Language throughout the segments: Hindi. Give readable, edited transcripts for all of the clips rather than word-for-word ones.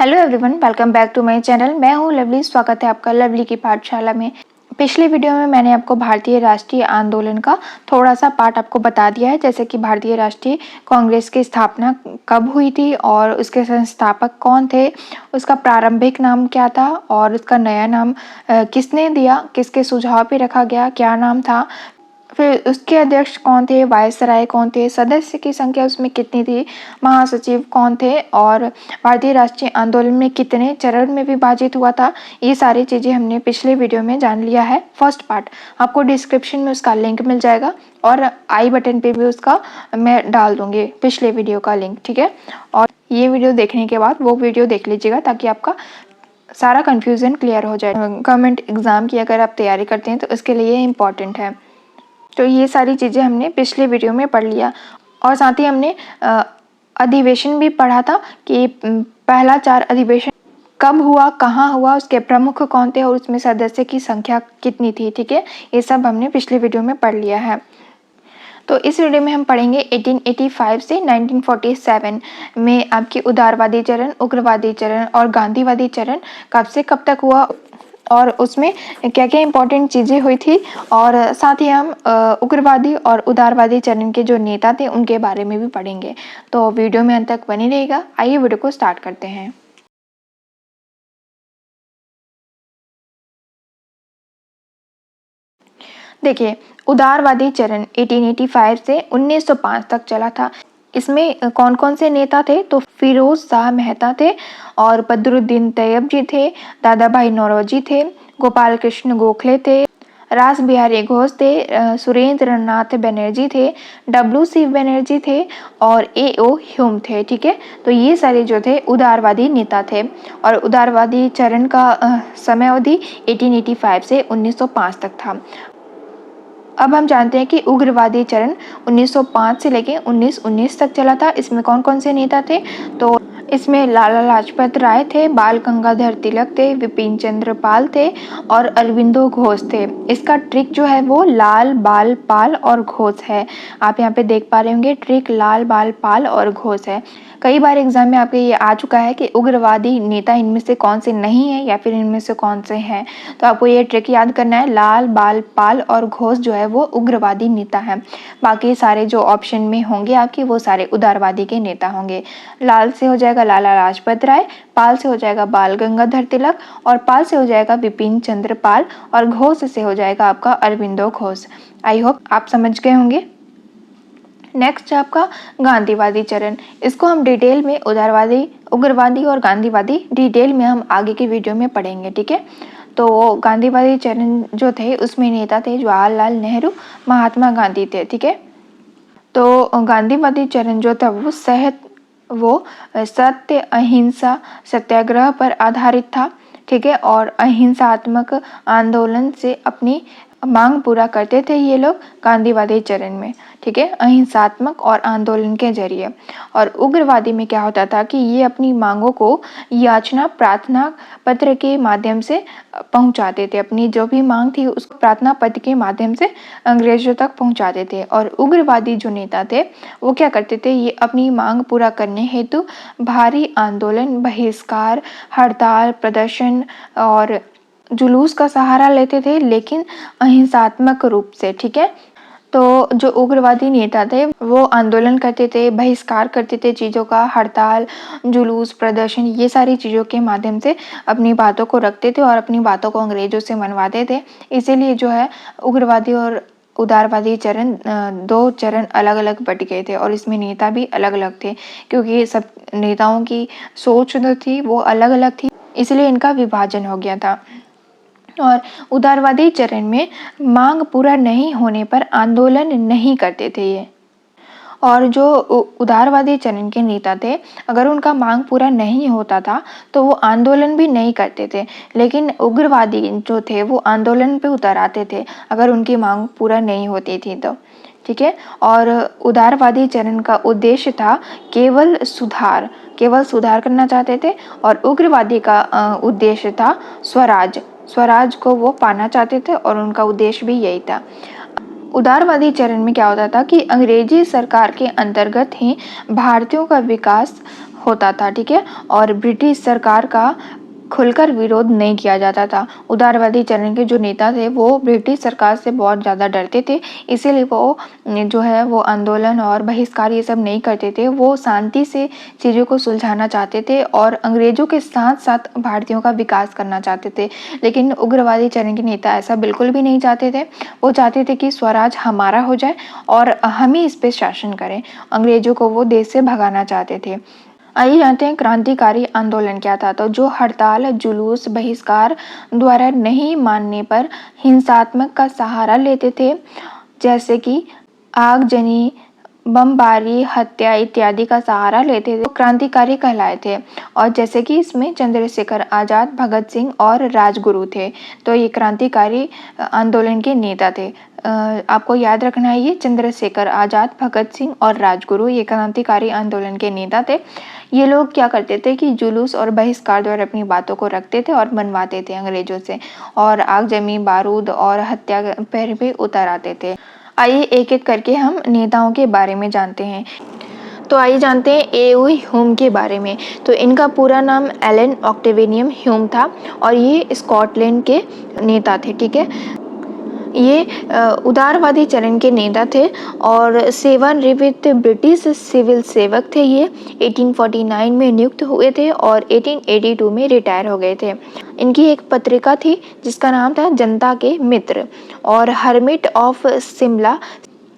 Hello everyone, welcome back to my channel. मैं हूं लवली। स्वागत है आपका लवली की पाठशाला में। पिछले वीडियो में मैंने आपको भारतीय राष्ट्रीय आंदोलन का थोड़ा सा पार्ट आपको बता दिया है, जैसे कि भारतीय राष्ट्रीय कांग्रेस की स्थापना कब हुई थी और उसके संस्थापक कौन थे, उसका प्रारंभिक नाम क्या था और उसका नया नाम किसने दिया, किसके सुझाव पे रखा गया, क्या नाम था, फिर उसके अध्यक्ष कौन थे, वायसराय कौन थे, सदस्य की संख्या उसमें कितनी थी, महासचिव कौन थे और भारतीय राष्ट्रीय आंदोलन में कितने चरण में विभाजित हुआ था। ये सारी चीज़ें हमने पिछले वीडियो में जान लिया है। फर्स्ट पार्ट आपको डिस्क्रिप्शन में उसका लिंक मिल जाएगा और आई बटन पे भी उसका मैं डाल दूंगी पिछले वीडियो का लिंक, ठीक है। और ये वीडियो देखने के बाद वो वीडियो देख लीजिएगा ताकि आपका सारा कन्फ्यूज़न क्लियर हो जाए। गवर्नमेंट एग्ज़ाम की अगर आप तैयारी करते हैं तो इसके लिए इम्पॉर्टेंट है। तो ये सारी चीज़ें हमने पिछले वीडियो में पढ़ लिया और साथ ही हमने अधिवेशन भी पढ़ा था कि पहला 4 अधिवेशन कब हुआ, कहाँ हुआ, उसके प्रमुख कौन थे और उसमें सदस्य की संख्या कितनी थी, ठीक है। ये सब हमने पिछले वीडियो में पढ़ लिया है। तो इस वीडियो में हम पढ़ेंगे 1885 से 1947 में आपकी उदारवादी चरण, उग्रवादी चरण और गांधीवादी चरण कब से कब तक हुआ और उसमें क्या क्या इंपॉर्टेंट चीज़ें हुई थी और साथ ही हम उग्रवादी और उदारवादी चरण के जो नेता थे उनके बारे में भी पढ़ेंगे। तो वीडियो में अंत तक बनी रहेगा। आइए वीडियो को स्टार्ट करते हैं। देखिए, उदारवादी चरण 1885 से 1905 तक चला था। इसमें कौन कौन से नेता थे तो फिरोज शाह मेहता थे और बदरुद्दीन तैयब जी थे, दादा भाई नौरोजी थे, गोपाल कृष्ण गोखले थे, रास बिहारी घोष थे, सुरेंद्र नाथ बनर्जी थे, डब्ल्यू सी बनर्जी थे और ए ओ ह्यूम थे, ठीक है। तो ये सारे जो थे उदारवादी नेता थे और उदारवादी चरण का समय अवधि 1885 से 1905 तक था। अब हम जानते हैं कि उग्रवादी चरण 1905 से लेके 1919 तक चला था। इसमें कौन कौन से नेता थे तो इसमें लाला लाजपत राय थे, बाल गंगाधर तिलक थे, विपिन चंद्र पाल थे और अरविंदो घोष थे। इसका ट्रिक जो है वो लाल, बाल, पाल और घोष है। आप यहाँ पे देख पा रहे होंगे, ट्रिक लाल, बाल, पाल और घोष है। कई बार एग्जाम में आपके ये आ चुका है कि उग्रवादी नेता इनमें से कौन से नहीं है या फिर इनमें से कौन से हैं। तो आपको ये ट्रिक याद करना है, लाल, बाल, पाल और घोष जो है वो उग्रवादी नेता है। बाकी सारे जो ऑप्शन में होंगे आपके वो सारे उदारवादी के नेता होंगे। लाल से हो जाएगा लाला लाजपत राय, पाल से हो जाएगा बाल गंगाधर तिलक और पाल से हो जाएगा विपिन चंद्र पाल और घोष से हो जाएगा आपका अरविंदो घोष। आई होप आप समझ गए होंगे। नेक्स्ट है आपका गांधीवादी चरण। इसको हम डिटेल में उदारवादी, उग्रवादी और गांधीवादी डिटेल में हम आगे की वीडियो में पढ़ेंगे, ठीक है। तो गांधीवादी चरण जो थे उसमें नेता थे जवाहरलाल नेहरू, महात्मा गांधी थे, ठीक है। तो गांधीवादी चरण जो था वो सत्य, अहिंसा, सत्याग्रह पर आधारित था, ठीक है। और अहिंसात्मक आंदोलन से अपनी मांग पूरा करते थे ये लोग गांधीवादी चरण में, ठीक है, अहिंसात्मक और आंदोलन के जरिए। और उग्रवादी में क्या होता था कि ये अपनी मांगों को याचना प्रार्थना पत्र के माध्यम से पहुंचाते थे। अपनी जो भी मांग थी उसको प्रार्थना पत्र के माध्यम से अंग्रेजों तक पहुंचाते थे। और उग्रवादी जो नेता थे वो क्या करते थे, ये अपनी मांग पूरा करने हेतु भारी आंदोलन, बहिष्कार, हड़ताल, प्रदर्शन और जुलूस का सहारा लेते थे, लेकिन अहिंसात्मक रूप से, ठीक है। तो जो उग्रवादी नेता थे वो आंदोलन करते थे, बहिष्कार करते थे चीज़ों का, हड़ताल, जुलूस, प्रदर्शन, ये सारी चीज़ों के माध्यम से अपनी बातों को रखते थे और अपनी बातों को अंग्रेजों से मनवाते थे। इसीलिए जो है उग्रवादी और उदारवादी चरण दो चरण अलग अलग बट गए थे और इसमें नेता भी अलग अलग थे, क्योंकि सब नेताओं की सोच जो थी वो अलग अलग थी, इसलिए इनका विभाजन हो गया था। और उदारवादी चरण में मांग पूरा नहीं होने पर आंदोलन नहीं करते थे ये। और जो उदारवादी चरण के नेता थे, अगर उनका मांग पूरा नहीं होता था तो वो आंदोलन भी नहीं करते थे, लेकिन उग्रवादी जो थे वो आंदोलन पे उतर आते थे अगर उनकी मांग पूरा नहीं होती थी तो, ठीक है। और उदारवादी चरण का उद्देश्य था केवल सुधार करना चाहते थे और उग्रवादी का उद्देश्य था स्वराज को वो पाना चाहते थे और उनका उद्देश्य भी यही था। उदारवादी चरण में क्या होता था कि अंग्रेजी सरकार के अंतर्गत ही भारतीयों का विकास होता था, ठीक है, और ब्रिटिश सरकार का खुलकर विरोध नहीं किया जाता था। उदारवादी चरण के जो नेता थे वो ब्रिटिश सरकार से बहुत ज़्यादा डरते थे, इसीलिए वो जो है वो आंदोलन और बहिष्कार ये सब नहीं करते थे। वो शांति से चीज़ों को सुलझाना चाहते थे और अंग्रेज़ों के साथ साथ भारतीयों का विकास करना चाहते थे। लेकिन उग्रवादी चरण के नेता ऐसा बिल्कुल भी नहीं चाहते थे। वो चाहते थे कि स्वराज हमारा हो जाए और हम ही इस पर शासन करें। अंग्रेज़ों को वो देश से भगाना चाहते थे। आइए जानते हैं क्रांतिकारी आंदोलन क्या था। तो जो हड़ताल, जुलूस, बहिष्कार द्वारा नहीं मानने पर हिंसात्मक का सहारा लेते थे, जैसे कि आगजनी, बमबारी, हत्या इत्यादि का सहारा लेते थे, तो क्रांतिकारी कहलाए थे। और जैसे कि इसमें चंद्रशेखर आजाद, भगत सिंह और राजगुरु थे। तो ये क्रांतिकारी आंदोलन के नेता थे। आपको याद रखना है, ये चंद्रशेखर आजाद, भगत सिंह और राजगुरु ये क्रांतिकारी आंदोलन के नेता थे। ये लोग क्या करते थे कि जुलूस और बहिष्कार द्वारा अपनी बातों को रखते थे और मनवाते थे अंग्रेजों से, और आगजनी, बारूद और हत्या पर भी उतर आते थे। आइए एक एक करके हम नेताओं के बारे में जानते हैं। तो आइए जानते हैं ए.ओ. ह्यूम के बारे में। तो इनका पूरा नाम एलन ऑक्टेवियम ह्यूम था और ये स्कॉटलैंड के नेता थे, ठीक है। ये उदारवादी चरण के नेता थे और सेवानिवृत्त ब्रिटिश सिविल सेवक थे। ये 1849 में नियुक्त हुए थे और 1882 में रिटायर हो गए थे। इनकी एक पत्रिका थी जिसका नाम था जनता के मित्र, और हर्मिट ऑफ शिमला,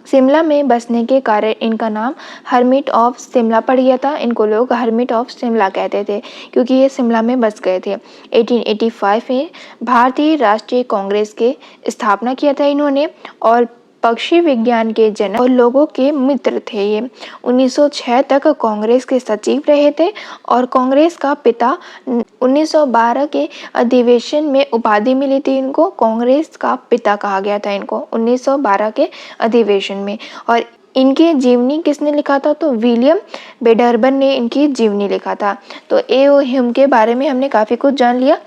शिमला में बसने के कारण इनका नाम हर्मिट ऑफ शिमला पड़ गया था। इनको लोग हर्मिट ऑफ शिमला कहते थे क्योंकि ये शिमला में बस गए थे। 1885 में भारतीय राष्ट्रीय कांग्रेस के स्थापना किया था इन्होंने, और पक्षी विज्ञान के जनक और लोगों के मित्र थे ये। 1906 तक कांग्रेस के सचिव रहे थे और कांग्रेस का पिता 1912 के अधिवेशन में उपाधि मिली थी इनको, कांग्रेस का पिता कहा गया था इनको 1912 के अधिवेशन में। और इनकी जीवनी किसने लिखा था? तो विलियम बेडरबन ने इनकी जीवनी लिखा था। तो ए.ओ. ह्यूम के बारे में हमने काफ़ी कुछ जान लिया।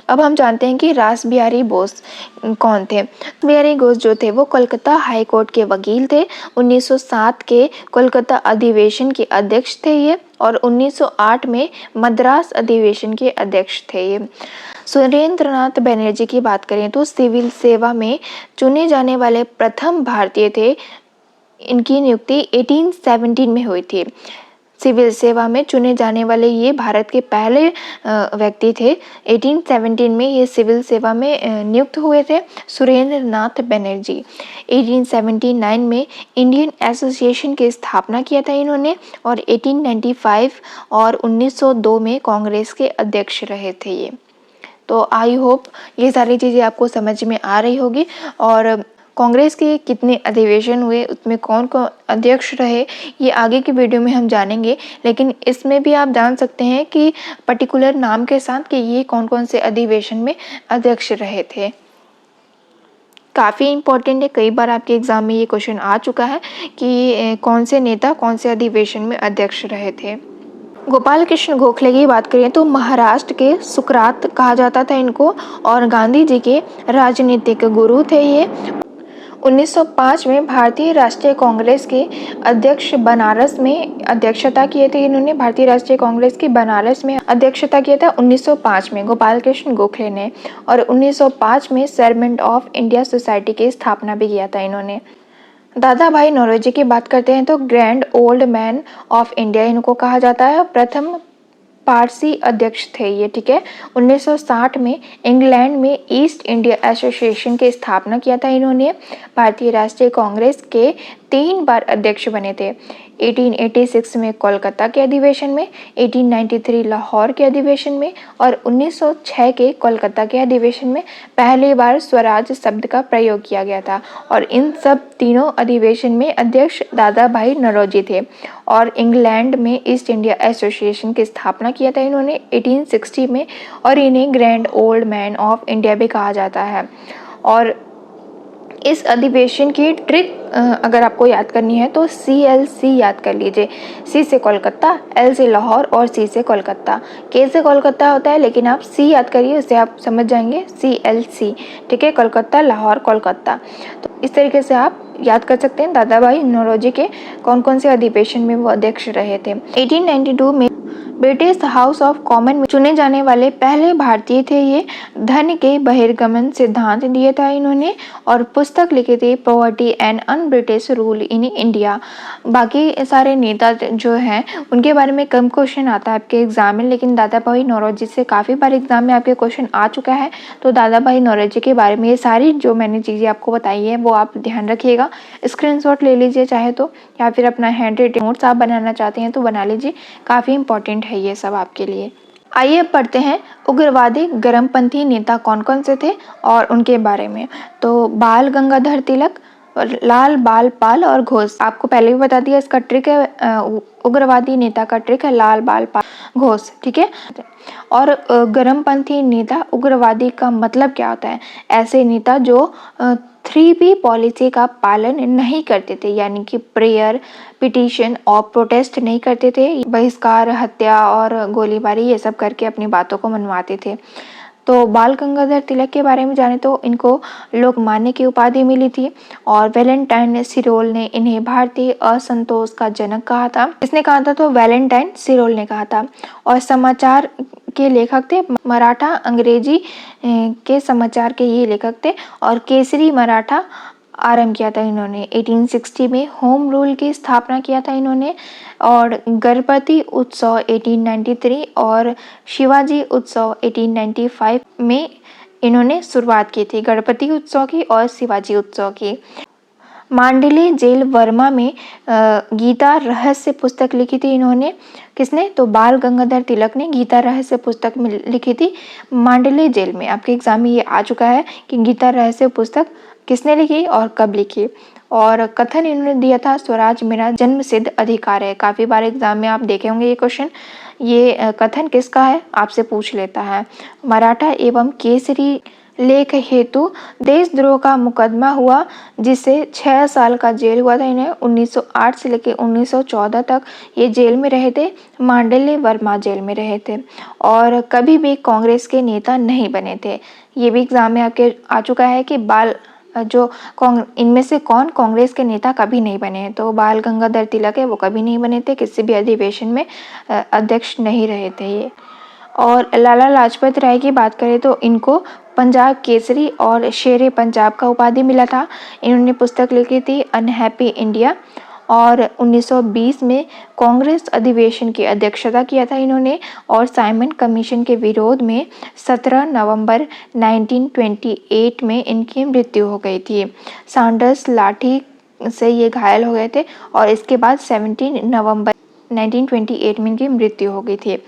अब हम जानते हैं कि रास बिहारी बोस कौन थे। बिहारी बोस जो थे वो कोलकाता हाई कोर्ट के वकील थे। 1907 के कोलकाता अधिवेशन के अध्यक्ष थे ये, और 1908 में मद्रास अधिवेशन के अध्यक्ष थे ये। सुरेंद्रनाथ बनर्जी की बात करें तो सिविल सेवा में चुने जाने वाले प्रथम भारतीय थे। इनकी नियुक्ति 1817 में हुई थी। सिविल सेवा में चुने जाने वाले ये भारत के पहले व्यक्ति थे। 1817 में ये सिविल सेवा में नियुक्त हुए थे सुरेंद्रनाथ बनर्जी। 1879 में इंडियन एसोसिएशन की स्थापना किया था इन्होंने, और 1895 और 1902 में कांग्रेस के अध्यक्ष रहे थे ये। तो आई होप ये सारी चीज़ें आपको समझ में आ रही होगी। और कांग्रेस के कितने अधिवेशन हुए, उसमें कौन कौन अध्यक्ष रहे, ये आगे की वीडियो में हम जानेंगे। लेकिन इसमें भी आप जान सकते हैं कि पर्टिकुलर नाम के साथ कि ये कौन कौन से अधिवेशन में अध्यक्ष रहे थे। काफ़ी इम्पोर्टेंट है, कई बार आपके एग्ज़ाम में ये क्वेश्चन आ चुका है कि कौन से नेता कौन से अधिवेशन में अध्यक्ष रहे थे। गोपाल कृष्ण गोखले की बात करें तो महाराष्ट्र के सुकरात कहा जाता था इनको, और गांधी जी के राजनीतिक गुरु थे ये। 1905 में भारतीय राष्ट्रीय कांग्रेस के अध्यक्ष बनारस में अध्यक्षता किए थे इन्होंने। भारतीय राष्ट्रीय कांग्रेस की बनारस में अध्यक्षता किया था 1905 में गोपाल कृष्ण गोखले ने, और 1905 में सर्वेंट ऑफ इंडिया सोसाइटी की स्थापना भी किया था इन्होंने। दादा भाई नौरोजी की बात करते हैं तो grand old man of India इनको कहा जाता है। प्रथम पारसी अध्यक्ष थे ये, ठीक है। 1960 में इंग्लैंड में ईस्ट इंडिया एसोसिएशन की स्थापना किया था इन्होंने। भारतीय राष्ट्रीय कांग्रेस के 3 बार अध्यक्ष बने थे। 1886 में कोलकाता के अधिवेशन में, 1893 लाहौर के अधिवेशन में, और 1906 के कोलकाता के अधिवेशन में पहली बार स्वराज शब्द का प्रयोग किया गया था। और इन सब तीनों अधिवेशन में अध्यक्ष दादा भाई नौरोजी थे। और इंग्लैंड में ईस्ट इंडिया एसोसिएशन की स्थापना किया था इन्होंने 1860 में, और इन्हें grand old man of India भी कहा जाता है। और इस अधिवेशन की ट्रिक अगर आपको याद करनी है तो CLC याद कर लीजिए। C से कोलकाता, L से लाहौर और C से कोलकाता। K से कोलकाता होता है लेकिन आप C याद करिए, उससे आप समझ जाएंगे CLC, ठीक है। कोलकाता, लाहौर, कोलकाता। तो इस तरीके से आप याद कर सकते हैं दादा भाई नौरोजी के कौन कौन से अधिवेशन में वो अध्यक्ष रहे थे। 1892 में ब्रिटिश हाउस ऑफ कॉमन में चुने जाने वाले पहले भारतीय थे ये। धन के बहिर्गमन सिद्धांत दिया था इन्होंने और पुस्तक लिखी थी poverty and un British rule in India. बाकी सारे नेता जो हैं उनके बारे में कम क्वेश्चन आता है आपके एग्जाम में, लेकिन दादा भाई नौरोजी से काफ़ी बार एग्जाम में आपके क्वेश्चन आ चुका है। तो दादा भाई नौरोजी के बारे में ये सारी जो मैंने चीज़ें आपको बताई है वो आप ध्यान रखिएगा, स्क्रीनशॉट ले लीजिए चाहे तो, या फिर अपना हैंड राइटिंग नोट्स आप बनाना चाहते हैं तो बना लीजिए, काफ़ी इंपॉर्टेंट है ये सब आपके लिए। आइए अब पढ़ते हैं उग्रवादी गर्मपंथी नेता कौन कौन से थे और उनके बारे में। तो बाल गंगाधर तिलक, लाल बाल पाल और घोष। आपको पहले भी बता दिया इसका ट्रिक है, उग्रवादी नेता का ट्रिक है लाल बाल पाल घोष, ठीक है। और गर्मपंथी नेता उग्रवादी का मतलब क्या होता है? ऐसे नेता जो 3P पॉलिसी का पालन नहीं करते थे, यानी कि प्रेयर, पिटीशन और प्रोटेस्ट नहीं करते थे, बहिष्कार, हत्या और गोलीबारी ये सब करके अपनी बातों को मनवाते थे। तो बाल गंगाधर तिलक के बारे में जाने तो इनको लोकमान्य की उपाधि मिली थी और वैलेंटाइन सिरोल ने इन्हें भारतीय असंतोष का जनक कहा था। किसने कहा था? तो वैलेंटाइन सिरोल ने कहा था। और समाचार के लेखक थे, मराठा अंग्रेजी के समाचार के ये लेखक थे और केसरी मराठा आरंभ किया था इन्होंने। 1860 में होम रूल की स्थापना किया था इन्होंने। और गणपति उत्सव 1893 और शिवाजी उत्सव 1895 में इन्होंने शुरुआत की थी, गणपति उत्सव की और शिवाजी उत्सव की। मांडले जेल वर्मा में गीता रहस्य पुस्तक लिखी थी इन्होंने। किसने? तो बाल गंगाधर तिलक ने गीता रहस्य पुस्तक में लिखी थी मांडले जेल में। आपके एग्जाम में ये आ चुका है कि गीता रहस्य पुस्तक किसने लिखी और कब लिखी। और कथन इन्होंने दिया था स्वराज मेरा जन्मसिद्ध अधिकार है। काफ़ी बार एग्जाम में आप देखे होंगे ये क्वेश्चन। ये कथन किसका है आपसे पूछ लेता है। मराठा एवं केसरी लेख हेतु देशद्रोह का मुकदमा हुआ जिसे 6 साल का जेल हुआ था इन्हें। 1908 से लेकर 1914 तक ये जेल में रहे थे, मांडले वर्मा जेल में रहे थे और कभी भी कांग्रेस के नेता नहीं बने थे। ये भी एग्जाम में आपके आ चुका है कि इनमें से कौन कांग्रेस के नेता कभी नहीं बने हैं। तो बाल गंगाधर तिलक है वो कभी नहीं बने थे, किसी भी अधिवेशन में अध्यक्ष नहीं रहे थे ये। और लाला लाजपत राय की बात करें तो इनको पंजाब केसरी और शेरे पंजाब का उपाधि मिला था। इन्होंने पुस्तक लिखी थी अनहैप्पी इंडिया और 1920 में कांग्रेस अधिवेशन की अध्यक्षता किया था इन्होंने। और साइमन कमीशन के विरोध में 17 नवंबर 1928 में इनकी मृत्यु हो गई थी। सैंडर्स लाठी से ये घायल हो गए थे और इसके बाद 17 नवंबर 1928 में इनकी मृत्यु हो गई थी।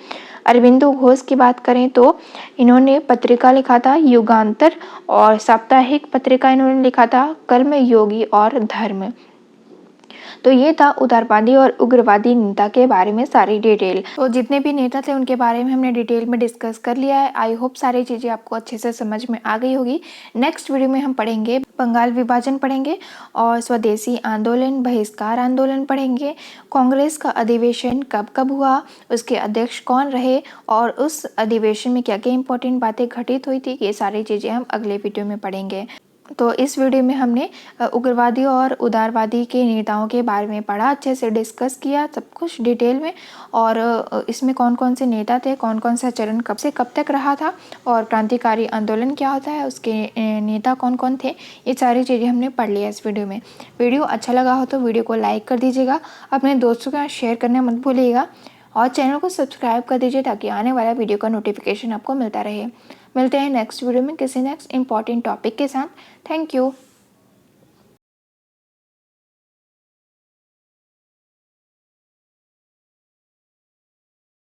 अरविंदो घोष की बात करें तो इन्होंने पत्रिका लिखा था युगांतर और साप्ताहिक पत्रिका इन्होंने लिखा था कर्मयोगी और धर्म। तो ये था उदारवादी और उग्रवादी नेता के बारे में सारी डिटेल। तो जितने भी नेता थे उनके बारे में हमने डिटेल में डिस्कस कर लिया है। आई होप सारी चीज़ें आपको अच्छे से समझ में आ गई होगी। नेक्स्ट वीडियो में हम पढ़ेंगे बंगाल विभाजन पढ़ेंगे और स्वदेशी आंदोलन, बहिष्कार आंदोलन पढ़ेंगे। कांग्रेस का अधिवेशन कब कब हुआ, उसके अध्यक्ष कौन रहे और उस अधिवेशन में क्या क्या इंपॉर्टेंट बातें घटित हुई थी, ये सारी चीज़ें हम अगले वीडियो में पढ़ेंगे। तो इस वीडियो में हमने उग्रवादी और उदारवादी के नेताओं के बारे में पढ़ा, अच्छे से डिस्कस किया सब कुछ डिटेल में। और इसमें कौन कौन से नेता थे, कौन कौन सा चरण कब से कब तक रहा था और क्रांतिकारी आंदोलन क्या होता है, उसके नेता कौन कौन थे, ये सारी चीज़ें हमने पढ़ लिया इस वीडियो में। वीडियो अच्छा लगा हो तो वीडियो को लाइक कर दीजिएगा, अपने दोस्तों के साथ शेयर करना मत भूलिएगा और चैनल को सब्सक्राइब कर दीजिए ताकि आने वाला वीडियो का नोटिफिकेशन आपको मिलता रहे। मिलते हैं नेक्स्ट वीडियो में किसी नेक्स्ट इंपॉर्टेंट टॉपिक के साथ। Thank you.